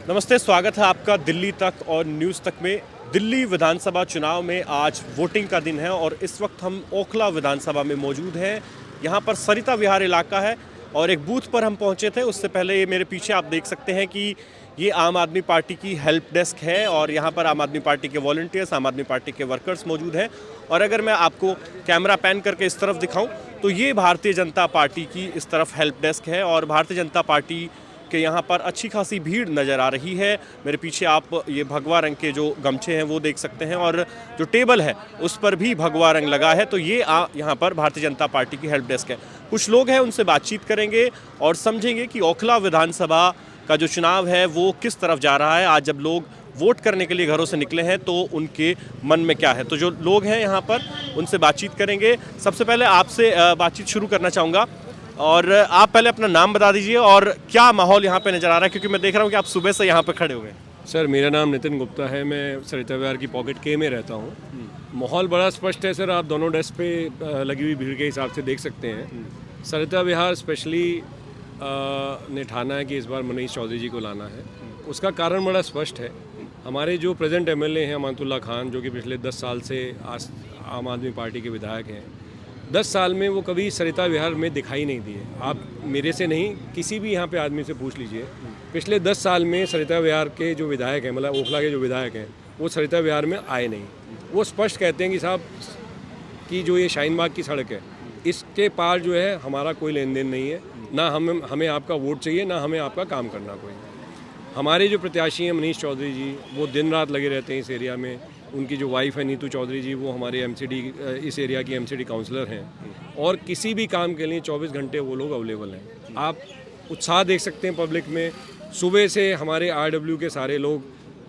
नमस्ते, स्वागत है आपका दिल्ली तक और न्यूज़ तक में। दिल्ली विधानसभा चुनाव में आज वोटिंग का दिन है और इस वक्त हम ओखला विधानसभा में मौजूद हैं। यहाँ पर सरिता विहार इलाका है और एक बूथ पर हम पहुँचे थे। उससे पहले ये मेरे पीछे आप देख सकते हैं कि ये आम आदमी पार्टी की हेल्प डेस्क है और यहाँ पर आम आदमी पार्टी के वॉलंटियर्स, आम आदमी पार्टी के वर्कर्स मौजूद हैं। और अगर मैं आपको कैमरा पैन करके इस तरफ दिखाऊँ तो ये भारतीय जनता पार्टी की इस तरफ हेल्प डेस्क है और भारतीय जनता पार्टी कि यहाँ पर अच्छी खासी भीड़ नज़र आ रही है। मेरे पीछे आप ये भगवा रंग के जो गमछे हैं वो देख सकते हैं और जो टेबल है उस पर भी भगवा रंग लगा है। तो ये यहाँ पर भारतीय जनता पार्टी की हेल्प डेस्क है। कुछ लोग हैं, उनसे बातचीत करेंगे और समझेंगे कि ओखला विधानसभा का जो चुनाव है वो किस तरफ जा रहा है। आज जब लोग वोट करने के लिए घरों से निकले हैं तो उनके मन में क्या है। तो जो लोग हैं यहाँ पर उनसे बातचीत करेंगे। सबसे पहले आपसे बातचीत शुरू करना चाहूँगा और आप पहले अपना नाम बता दीजिए और क्या माहौल यहाँ पे नज़र आ रहा है, क्योंकि मैं देख रहा हूँ कि आप सुबह से यहाँ पे खड़े हुए हैं। सर, मेरा नाम नितिन गुप्ता है। मैं सरिता विहार की पॉकेट के में रहता हूँ। माहौल बड़ा स्पष्ट है सर, आप दोनों डेस्क पे लगी हुई भीड़ के हिसाब से देख सकते हैं। सरिता विहार स्पेशली ने ठाना है कि इस बार मनीष चौधरी जी को लाना है। उसका कारण बड़ा स्पष्ट है। हमारे जो प्रेजेंट एमएलए हैं अमानतुल्लाह खान, जो कि पिछले 10 साल से आम आदमी पार्टी के विधायक हैं, 10 साल में वो कभी सरिता विहार में दिखाई नहीं दिए। आप मेरे से नहीं, किसी भी यहाँ पे आदमी से पूछ लीजिए, पिछले 10 साल में सरिता विहार के जो विधायक हैं, मतलब ओखला के जो विधायक हैं, वो सरिता विहार में आए नहीं। वो स्पष्ट कहते हैं कि साहब कि जो ये शाहीन बाग की सड़क है, इसके पार जो है हमारा कोई लेन देन नहीं है, ना हमें आपका वोट चाहिए, ना हमें आपका काम करना कोई। हमारे जो प्रत्याशी हैं मनीष चौधरी जी, वो दिन रात लगे रहते हैं इस एरिया में। उनकी जो वाइफ है नीतू चौधरी जी, वो हमारे एमसीडी, इस एरिया की एमसीडी काउंसलर हैं और किसी भी काम के लिए 24 घंटे वो लोग अवेलेबल हैं। आप उत्साह देख सकते हैं पब्लिक में। सुबह से हमारे आरडब्ल्यू के सारे लोग,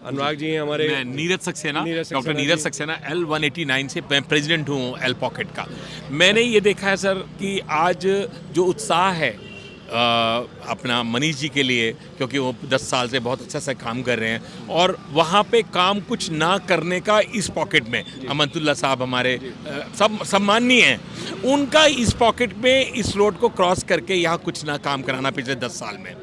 अनुराग जी हैं हमारे, नीरज सक्सेना, डॉक्टर नीरज सक्सेना, L189 से मैं प्रेसिडेंट हूँ एल पॉकेट का। मैंने ये देखा है सर कि आज जो उत्साह है अपना मनीष जी के लिए, क्योंकि वो 10 साल से बहुत अच्छा सा काम कर रहे हैं और वहाँ पे काम कुछ ना करने का इस पॉकेट में अमानतुल्लाह साहब हमारे सब सम्माननीय हैं, उनका इस पॉकेट में इस रोड को क्रॉस करके यहाँ कुछ ना काम कराना पिछले 10 साल में।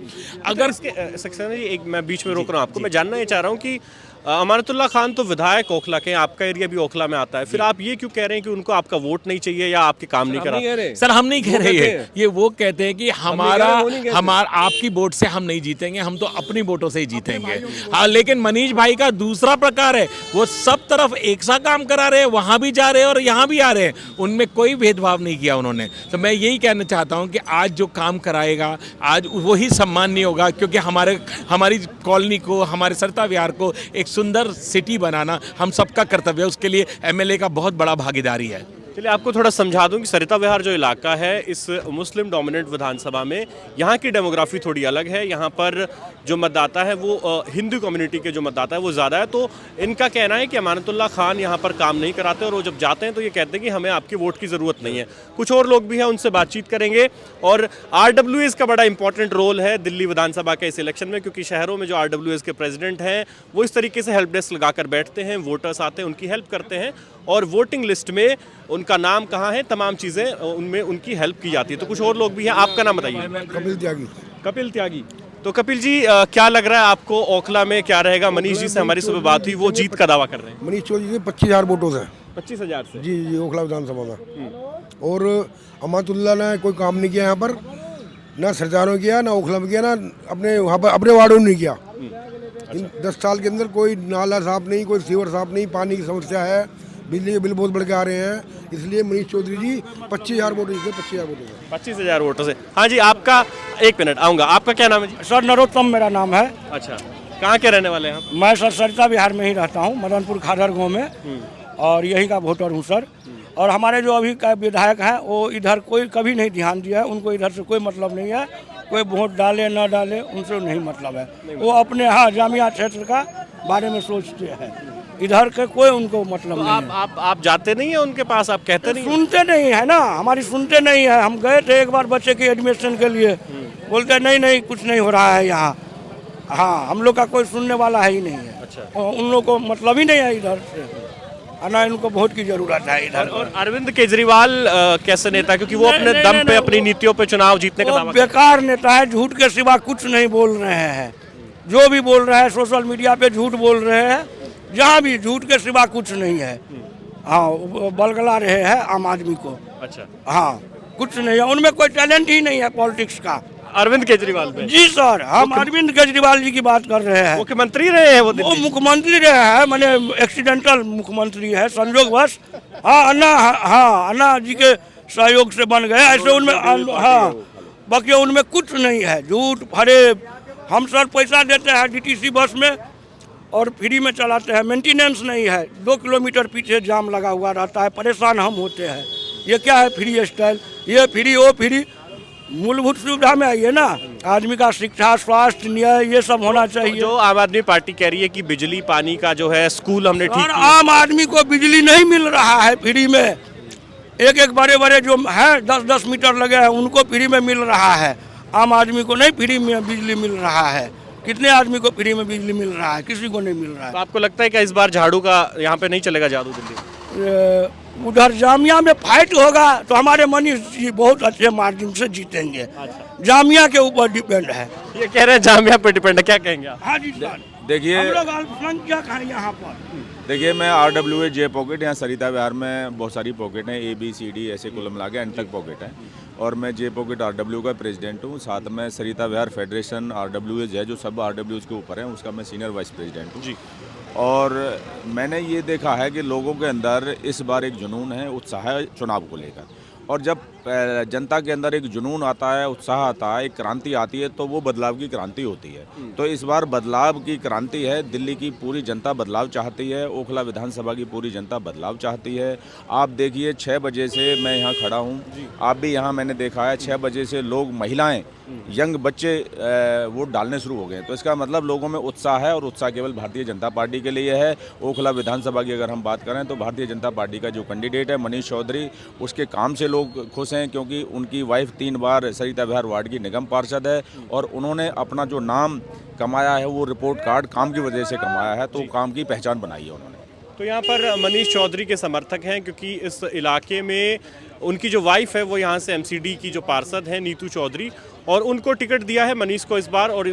अगर सक्सेना जी, एक मैं बीच में रोक रहा हूँ आपको, मैं जानना ये चाह रहा हूँ कि अमानतुल्लाह खान तो विधायक ओखला के, आपका एरिया भी ओखला में आता है, फिर आप ये क्यों कह रहे हैं कि उनको आपका वोट नहीं चाहिए या आपके काम नहीं करा? सर, हम नहीं कह रहे हैं ये, वो कहते हैं कि हमारा आपकी वोट से हम नहीं जीतेंगे, हम तो अपनी वोटों से ही जीतेंगे। हाँ, लेकिन मनीष भाई का दूसरा प्रकार है, वो सब तरफ एक सा काम करा रहे हैं, वहाँ भी जा रहे हैं और यहाँ भी आ रहे हैं, उनमें कोई भेदभाव नहीं किया उन्होंने। तो मैं यही कहना चाहता हूँ कि आज जो काम कराएगा आज वही सम्माननीय होगा, क्योंकि हमारी कॉलोनी को, हमारे सरिता विहार को एक सुंदर सिटी बनाना हम सबका कर्तव्य है। उसके लिए एमएलए का बहुत बड़ा भागीदारी है। चलिए आपको थोड़ा समझा दूं कि सरिता विहार जो इलाका है, इस मुस्लिम डोमिनेंट विधानसभा में यहाँ की डेमोग्राफी थोड़ी अलग है। यहाँ पर जो मतदाता है वो हिंदू कम्युनिटी के जो मतदाता है वो ज़्यादा है। तो इनका कहना है कि अमानतुल्लाह खान यहाँ पर काम नहीं कराते और वो जब जाते हैं तो ये कहते हैं कि हमें आपकी वोट की ज़रूरत नहीं है। कुछ और लोग भी हैं, उनसे बातचीत करेंगे। और RWS का बड़ा इंपॉर्टेंट रोल है दिल्ली विधानसभा के इस इलेक्शन में, क्योंकि शहरों में जो RWS के प्रेसिडेंट हैं वो इस तरीके से हेल्प डेस्क लगाकर बैठते हैं, वोटर्स आते हैं, उनकी हेल्प करते हैं और वोटिंग लिस्ट में उनका नाम कहाँ है, तमाम चीज़ें उनमें उनकी हेल्प की जाती है। तो कुछ और लोग भी हैं, आपका नाम बताइए। कपिल त्यागी। कपिल त्यागी। तो कपिल जी, क्या लग रहा है आपको ओखला में क्या रहेगा? मनीष जी से हमारी सुबह बात हुई, वो जीत का दावा कर रहे हैं। मनीष चौधरी जी 25,000 वोटों से। 25,000 से? जी, ओखला विधानसभा में। और अमानतुल्लाह ने कोई काम नहीं किया यहाँ पर, ना सरदारों ने किया, ना ओखला में किया, ना अपने वहाँ पर अपने वार्डों में नहीं किया। इन 10 साल के अंदर कोई नाला साफ नहीं, कोई सीवर साफ नहीं, पानी की समस्या है, बिजली के बिल बहुत बढ़ के आ रहे हैं। इसलिए मनीष चौधरी जी 25,000 वोटों से 25,000 वोटों से 25,000 वोटों से। हाँ जी, आपका, एक मिनट आऊँगा, आपका क्या नाम है जी? सर, नरोत्तम मेरा नाम है। अच्छा, कहाँ के रहने वाले हैं आप? मैं सर सरिता विहार में ही रहता हूँ, मदनपुर खादर गाँव में, और यहीं का वोटर हूँ सर। और हमारे जो अभी का विधायक हैं वो इधर कोई कभी नहीं ध्यान दिया है, उनको इधर से कोई मतलब नहीं है, कोई वोट डाले ना डाले उनसे नहीं मतलब है। वो अपने यहाँ जामिया क्षेत्र का बारे में सोचते हैं, इधर के कोई उनको मतलब तो नहीं है। आप जाते नहीं है उनके पास, आप कहते नहीं? सुनते नहीं है ना, हमारी सुनते नहीं है। हम गए थे एक बार बच्चे की एडमिशन के लिए, बोलते नहीं कुछ नहीं हो रहा है यहाँ। हाँ, हम लोग का कोई सुनने वाला है ही नहीं है। अच्छा। उन लोग को मतलब ही नहीं है इधर से, ना इनको वोट की जरूरत है इधर। और अरविंद केजरीवाल कैसे नेता, क्योंकि वो अपने दम पे, अपनी नीतियों पे चुनाव जीतने का दावा बेकार नेता है, झूठ के सिवा कुछ नहीं बोल रहे हैं, जो भी बोल रहे हैं सोशल मीडिया पे झूठ बोल रहे हैं, जहाँ भी झूठ के सिवा कुछ नहीं है। हाँ, वो बलगला रहे हैं आम आदमी को। अच्छा, हाँ, कुछ नहीं है, उनमें कोई टैलेंट ही नहीं है पॉलिटिक्स का। अरविंद केजरीवाल पे जी सर, हम अरविंद केजरीवाल जी की बात कर रहे हैं। मुख्यमंत्री रहे हैं वो वो दिल्ली। मुख्यमंत्री रहे हैं, मैंने एक्सीडेंटल मुख्यमंत्री है संयोगवश। हाँ अन्ना जी के सहयोग से बन गए, ऐसे उनमें हाँ, बाकी उनमें कुछ नहीं है, झूठ फरेब। हम सर पैसा देते हैं डीटीसी बस में और फ्री में चलाते हैं, मेंटेनेंस नहीं है, 2 किलोमीटर पीछे जाम लगा हुआ रहता है, परेशान हम होते हैं। ये क्या है फ्री स्टाइल, ये फ्री वो फ्री। मूलभूत सुविधा में आइए ना, आदमी का शिक्षा, स्वास्थ्य, न्याय, ये सब होना चाहिए। जो आम आदमी पार्टी कह रही है कि बिजली पानी का जो है स्कूल हमने ठीक और किया। आम आदमी को बिजली नहीं मिल रहा है फ्री में। एक बड़े बड़े जो है 10-10 मीटर लगे हैं उनको फ्री में मिल रहा है, आम आदमी को नहीं फ्री में बिजली मिल रहा है। कितने आदमी को फ्री में बिजली मिल रहा है, किसी को नहीं मिल रहा है। तो आपको लगता है कि इस बार झाड़ू का यहाँ पे नहीं चलेगा जादू दिल्ली? उधर जामिया में फाइट होगा तो हमारे मनीष जी बहुत अच्छे मार्जिन से जीतेंगे। जामिया के ऊपर डिपेंड है। ये कह रहे हैं जामिया पे डिपेंड है, क्या कहेंगे आप? हाँ जी सर, देखिए हम लोग अल्पसंख्यक हैं यहाँ पर। देखिए मैं RWA जे पॉकेट, यहाँ सरिता विहार में बहुत सारी पॉकेट हैं, ABCD ऐसे कुल मिला के एन तक पॉकेट है, और मैं जे पॉकेट RW का प्रेसिडेंट हूँ। साथ में सरिता विहार फेडरेशन RWA है जो सब RWs के ऊपर है, उसका मैं सीनियर वाइस प्रेसिडेंट हूँ जी। और मैंने ये देखा है कि लोगों के अंदर इस बार एक जुनून है, उत्साह है चुनाव को लेकर। और जब जनता के अंदर एक जुनून आता है, उत्साह आता है, एक क्रांति आती है, तो वो बदलाव की क्रांति होती है। तो इस बार बदलाव की क्रांति है, दिल्ली की पूरी जनता बदलाव चाहती है, ओखला विधानसभा की पूरी जनता बदलाव चाहती है। आप देखिए 6 बजे से मैं यहाँ खड़ा हूँ, आप भी यहाँ मैंने देखा है 6 बजे से लोग, महिलाएं, यंग बच्चे वोट डालने शुरू हो गए। तो इसका मतलब लोगों में उत्साह है, और उत्साह केवल भारतीय जनता पार्टी के लिए है। ओखला विधानसभा की अगर हम बात करें तो भारतीय जनता पार्टी का जो कैंडिडेट है मनीष चौधरी, उसके काम से लोग खुश हैं, क्योंकि उनकी वाइफ 3 बार सरिता विहार वार्ड की निगम पार्षद है, और उन्होंने अपना जो नाम कमाया है वो रिपोर्ट कार्ड काम की वजह से कमाया है, तो काम की पहचान बनाई है उन्होंने। तो यहाँ पर मनीष चौधरी के समर्थक हैं, क्योंकि इस इलाके में उनकी जो वाइफ है वो यहाँ से MCD की जो पार्षद हैं नीतू चौधरी, और उनको टिकट दिया है मनीष को इस बार। और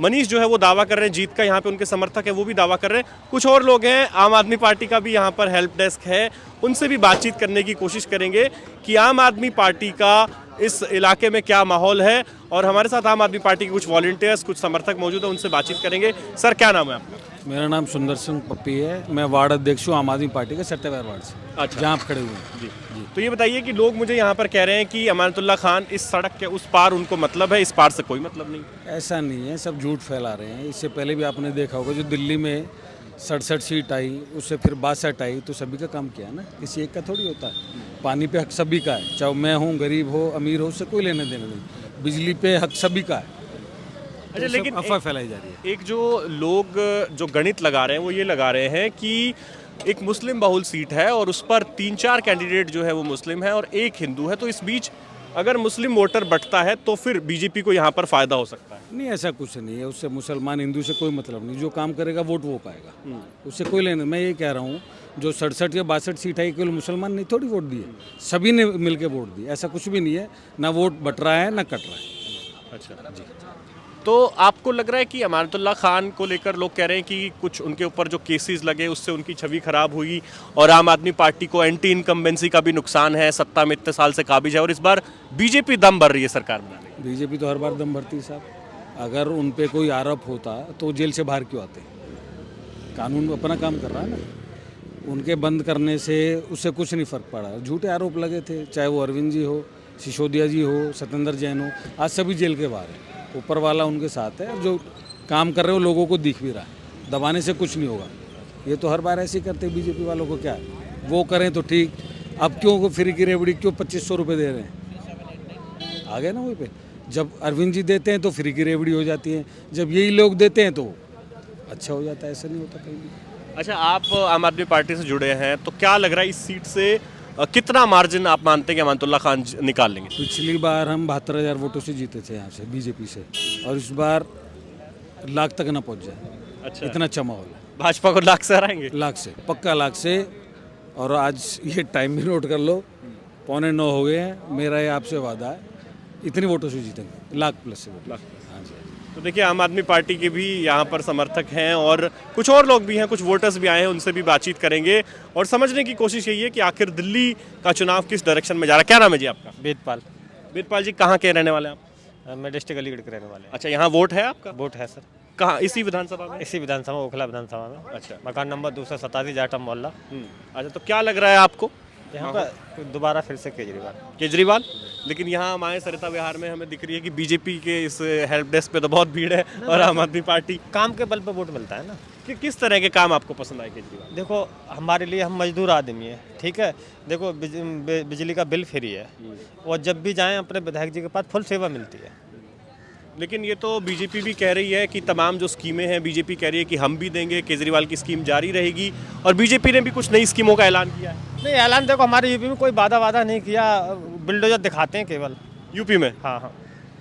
मनीष जो है वो दावा कर रहे हैं जीत का, यहाँ पे उनके समर्थक हैं वो भी दावा कर रहे हैं। कुछ और लोग हैं, आम आदमी पार्टी का भी यहाँ पर हेल्प डेस्क है, उनसे भी बातचीत करने की कोशिश करेंगे कि आम आदमी पार्टी का इस इलाके में क्या माहौल है। और हमारे साथ आम आददमी पार्टी के कुछ वॉलंटियर्स, कुछ समर्थक मौजूद हैं, उनसे बातचीत करेंगे। सर, क्या नाम है आपका? मेरा नाम सुंदर सिंह पप्पी है, मैं वार्ड अध्यक्ष हूँ आम आदमी पार्टी के सरिता विहार वार्ड से। अच्छा, जहाँ आप खड़े हुए हैं। जी। तो ये बताइए कि लोग मुझे यहाँ पर कह रहे हैं कि अमानतुल्लाह खान इस सड़क के उस पार उनको मतलब है, इस पार से कोई मतलब नहीं। ऐसा नहीं है, सब झूठ फैला रहे हैं। इससे पहले भी आपने देखा होगा जो दिल्ली में 67 सीट आई, उससे फिर 62 आई, तो सभी का काम किया ना, किसी एक का थोड़ी होता है। पानी पे हक सभी का है, चाहे मैं हूँ, गरीब हो, अमीर हो, उससे कोई लेने देने नहीं। बिजली पे हक सभी का है। अच्छा, लेकिन अफवाह फैलाई जा रही है। एक जो लोग जो गणित लगा रहे हैं वो ये लगा रहे हैं कि एक मुस्लिम बहुल सीट है और उस पर 3-4 कैंडिडेट जो है वो मुस्लिम है और एक हिंदू है, तो इस बीच अगर मुस्लिम वोटर बढ़ता है तो फिर बीजेपी को यहाँ पर फायदा हो सकता है। नहीं, ऐसा कुछ नहीं है, उससे मुसलमान हिंदू से कोई मतलब नहीं। जो काम करेगा वोट वो पाएगा, उससे कोई लेने। मैं ये कह रहा हूँ जो 67 या 62 सीट आई, केवल मुसलमान नहीं थोड़ी वोट दिए, सभी ने मिलकर वोट दिए। ऐसा कुछ भी नहीं है, ना वोट बट रहा है ना कट रहा है। अच्छा जी। तो आपको लग रहा है कि अमानतुल्लाह खान को लेकर लोग कह रहे हैं कि कुछ उनके ऊपर जो केसेस लगे उससे उनकी छवि खराब हुई और आम आदमी पार्टी को एंटी इनकम्बेंसी का भी नुकसान है, सत्ता में इतने साल से काबिज है और इस बार बीजेपी दम भर रही है सरकार बनाने में। बीजेपी तो हर बार दम भरती है साहब। अगर उन पे कोई आरोप होता तो जेल से बाहर क्यों आते? कानून अपना काम कर रहा है ना। उनके बंद करने से उससे कुछ नहीं फर्क पड़ा। झूठे आरोप लगे थे, चाहे वो अरविंद जी हो, सिसोदिया जी हो, सत्येंद्र जैन हो, आज सभी जेल के बाहर है। ऊपर वाला उनके साथ है, जो काम कर रहे हो लोगों को दिख भी रहा है। दबाने से कुछ नहीं होगा। ये तो हर बार ऐसे ही करते बीजेपी वालों को। क्या है, वो करें तो ठीक। अब क्यों फ्री की रेवड़ी क्यों 2500 रुपये दे रहे हैं? आ गए ना वहीं पे। जब अरविंद जी देते हैं तो फ्री की रेवड़ी हो जाती है, जब यही लोग देते हैं तो अच्छा हो जाता है। ऐसा नहीं होता कहीं भी। अच्छा, आप आम आदमी पार्टी से जुड़े हैं तो क्या लग रहा है इस सीट से कितना मार्जिन आप मानते हैं कि अमानतुल्लाह खान निकाल लेंगे? पिछली बार हम 72,000 वोटों से जीते थे यहाँ से बीजेपी से, और इस बार लाख तक ना पहुँच जाए। अच्छा, इतना अच्छा माहौल है। भाजपा को लाख से हराएंगे? लाख से पक्का, लाख से। और आज ये टाइम भी नोट कर लो, 8:45 हो गए हैं। मेरा ये आपसे वादा है, इतनी वोटों से जीतेंगे, लाख प्लस से वोट। हाँ जी। तो देखिए आम आदमी पार्टी के भी यहाँ पर समर्थक हैं और कुछ और लोग भी हैं, कुछ वोटर्स भी आए हैं, उनसे भी बातचीत करेंगे और समझने की कोशिश यही है कि आखिर दिल्ली का चुनाव किस डायरेक्शन में जा रहा है। क्या नाम है जी आपका? वेदपाल। वेदपाल जी कहाँ के रहने वाले हैं आप? मैं डिस्ट्रिक्ट अलीगढ़ के रहने वाले हैं। अच्छा, यहाँ वोट है आपका? वोट है सर, कहाँ, इसी विधानसभा में? इसी विधानसभा ओखला विधानसभा में। अच्छा। मकान नंबर 287 जाटा मोहल्ला। अच्छा, तो क्या लग रहा है आपको यहाँ पर दोबारा फिर से केजरीवाल। केजरीवाल? लेकिन यहाँ हमारे सरिता विहार में हमें दिख रही है कि बीजेपी के इस हेल्प डेस्क पे तो बहुत भीड़ है और आम आदमी पार्टी। काम के बल पे वोट मिलता है ना। कि किस तरह के काम आपको पसंद आए केजरीवाल? देखो हमारे लिए, हम मजदूर आदमी है, ठीक है। देखो बिजली का बिल फ्री है और जब भी जाएं अपने विधायक जी के पास फुल सेवा मिलती है। लेकिन ये तो बीजेपी भी कह रही है कि तमाम जो स्कीमें हैं बीजेपी कह रही है कि हम भी देंगे, केजरीवाल की स्कीम जारी रहेगी और बीजेपी ने भी कुछ नई स्कीमों का ऐलान किया है। नहीं, ऐलान देखो हमारे यूपी में कोई वादा नहीं किया, बिल्डोजर दिखाते हैं केवल। यूपी में? हाँ।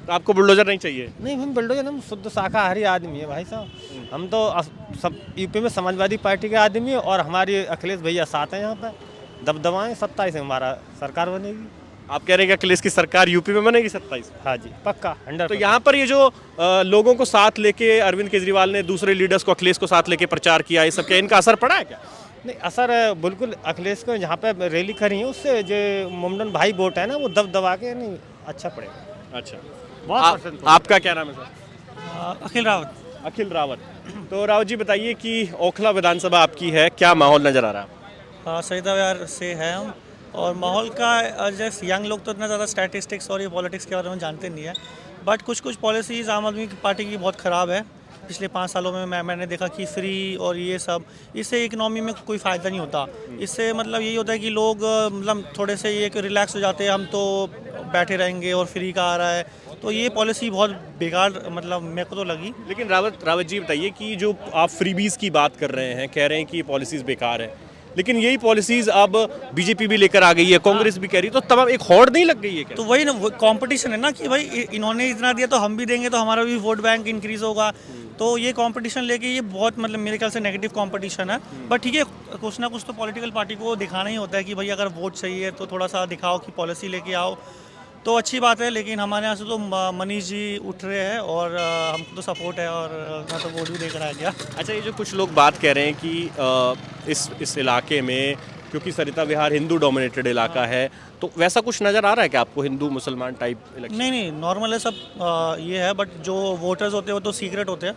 तो आपको बुलडोजर नहीं चाहिए? नहीं, हम बिल्डोजर, हम शुद्ध शाकाहारी आदमी है भाई साहब। हम तो सब यूपी में समाजवादी पार्टी के आदमी है और हमारे अखिलेश भैया साथ हैं यहाँ पे। दबदबाएँ 27 में हमारा सरकार बनेगी। आप कह रहे हैं कि अखिलेश की सरकार यूपी में बनेगी 27? हाँ जी, पक्का 100%। तो यहाँ पर ये जो लोगों को साथ लेके अरविंद केजरीवाल ने दूसरे लीडर्स को, अखिलेश को साथ लेके प्रचार किया, ये सब क्या इनका असर पड़ा है क्या? नहीं, असर बिल्कुल अखिलेश को जहाँ पे रैली करी है उससे जो मुंडन भाई वोट है ना वो दबा के नहीं अच्छा पड़ेगा। अच्छा, बहुत पसंद। आपका क्या नाम है सर? अखिल रावत। अखिल रावत। तो रावत जी बताइए कि ओखला विधानसभा आपकी है, क्या माहौल नजर आ रहा है? सरिता विहार से है हम, और माहौल का जैसे यंग लोग तो इतना ज़्यादा स्टैटिस्टिक्स और ये पॉलिटिक्स के बारे में जानते नहीं है, बट कुछ पॉलिसीज़ आम आदमी पार्टी की बहुत ख़राब है। पिछले 5 सालों में मैंने देखा कि फ्री और ये सब, इससे इकनॉमी में कोई फ़ायदा नहीं होता। इससे मतलब यही होता है कि लोग मतलब थोड़े से ये रिलैक्स हो जाते हैं, हम तो बैठे रहेंगे और फ्री का आ रहा है, तो ये पॉलिसी बहुत बेकार मतलब मेरे को तो लगी। लेकिन रावत जी बताइए कि जो आप फ्रीबीज़ की बात कर रहे हैं, कह रहे हैं कि ये पॉलिसीज़ बेकार है, लेकिन यही पॉलिसीज़ अब बीजेपी भी लेकर आ गई है, कांग्रेस भी कह रही है, तो तमाम एक होड़ नहीं लग गई है क्या? तो वही ना, कंपटीशन है ना कि भाई इन्होंने इतना दिया तो हम भी देंगे, तो हमारा भी वोट बैंक इंक्रीज होगा। तो ये कंपटीशन लेके ये बहुत मतलब मेरे ख्याल से नेगेटिव कंपटीशन है। बट ठीक है, कुछ ना कुछ तो पॉलिटिकल पार्टी को दिखाना ही होता है कि भाई अगर वोट चाहिए तो थोड़ा सा दिखाओ कि पॉलिसी लेके आओ, तो अच्छी बात है। लेकिन हमारे यहाँ से तो मनीष जी उठ रहे हैं और हमको तो सपोर्ट है और मैं तो वोट भी देकर आ गया। अच्छा, ये जो कुछ लोग बात कह रहे हैं कि इस इलाके में क्योंकि सरिता विहार हिंदू डोमिनेटेड इलाका है, तो वैसा कुछ नज़र आ रहा है कि आपको हिंदू मुसलमान टाइप इलेक्शन? नहीं, नॉर्मल है सब। ये है, बट जो वोटर्स होते हैं वो तो सीक्रेट होते हैं।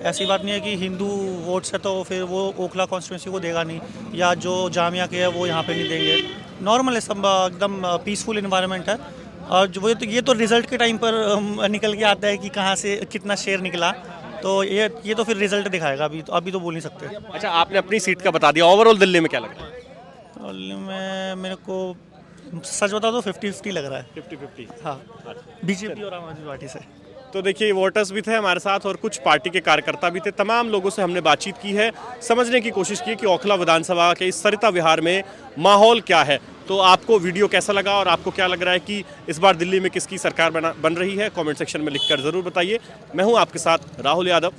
ऐसी बात नहीं है कि हिंदू वोट्स है तो फिर वो ओखला कॉन्स्टिट्यूंसी को देगा नहीं, या जो जामिया के है वो यहाँ पे नहीं देंगे। नॉर्मल है सब, एकदम पीसफुल इन्वायरमेंट है। और जो ये तो रिजल्ट के टाइम पर निकल के आता है कि कहाँ से कितना शेयर निकला, तो ये तो फिर रिजल्ट दिखाएगा। अभी तो बोल नहीं सकते। अच्छा, आपने अपनी सीट का बता दिया, ओवरऑल दिल्ली में क्या लग रहा है? में मेरे को सच बता दो 50-50 लग रहा है। 50-50? हाँ, बीजेपी और आम आदमी पार्टी से। तो देखिए, वोटर्स भी थे हमारे साथ और कुछ पार्टी के कार्यकर्ता भी थे। तमाम लोगों से हमने बातचीत की है, समझने की कोशिश की कि ओखला विधानसभा के इस सरिता विहार में माहौल क्या है। तो आपको वीडियो कैसा लगा और आपको क्या लग रहा है कि इस बार दिल्ली में किसकी सरकार बन रही है? कमेंट सेक्शन में लिखकर ज़रूर बताइए। मैं हूं आपके साथ राहुल यादव।